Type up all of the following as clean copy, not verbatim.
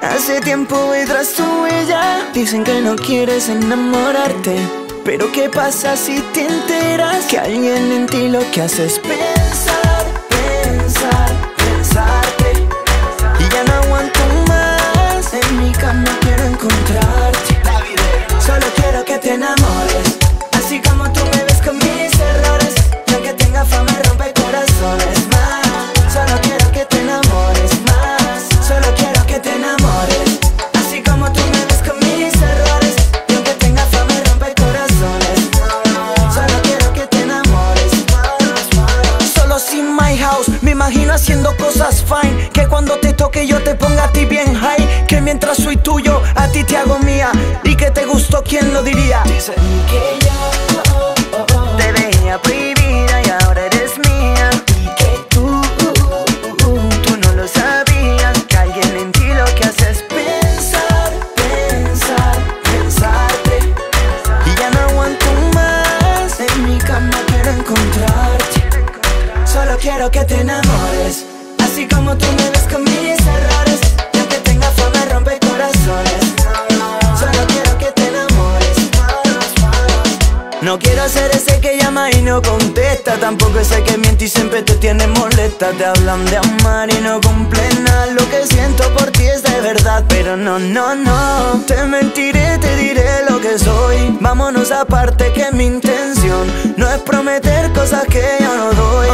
Hace tiempo voy tras tu huella. Dicen que no quieres enamorarte, pero ¿qué pasa si te enteras que alguien en ti lo que hace es pensar, pensar, pensarte? Y ya no aguanto más, en mi cama quiero encontrarte. Solo quiero que te enamores, así como tú me ves con mis errores. Y aunque tenga fama rompe corazones más. Solo quiero que te enamores más. Solo quiero que te enamores, así como tú me ves con mis errores. Y aunque tenga fama rompe corazones. Solo quiero que te enamores más. Solo sin my house, me imagino haciendo cosas fine. Que cuando te toque yo te ponga a ti bien high. Que mientras soy tuyo, a ti te hago mía. Y que te gustó, ¿quién lo diría? Dice que yo te veía prohibida y ahora eres mía. Y que tú no lo sabías, que alguien en ti lo que hace es pensar, pensar, pensarte. Y ya no aguanto más, en mi cama quiero encontrarte. Solo quiero que te enamores, así como tú me ves con mis errores. Y aunque tenga fama rompe corazones. Solo quiero que te enamores. No quiero ser ese que llama y no contesta, tampoco ese que miente y siempre te tiene molesta. Te hablan de amar y no cumplen nada. Lo que siento por ti es de verdad, pero no, no, no. Te mentiré, te diré lo que soy. Vámonos aparte, que mi intención no es prometer cosas que yo no doy.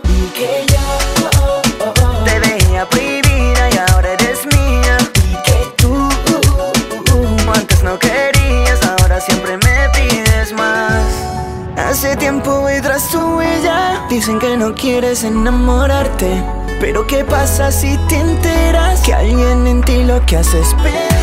Y que yo te veía prohibida y ahora eres mía. Y que tú antes no querías, ahora siempre me pides más. Hace tiempo voy tras tu huella. Dicen que no quieres enamorarte, pero ¿qué pasa si te enteras que alguien en ti lo que hace es pensar?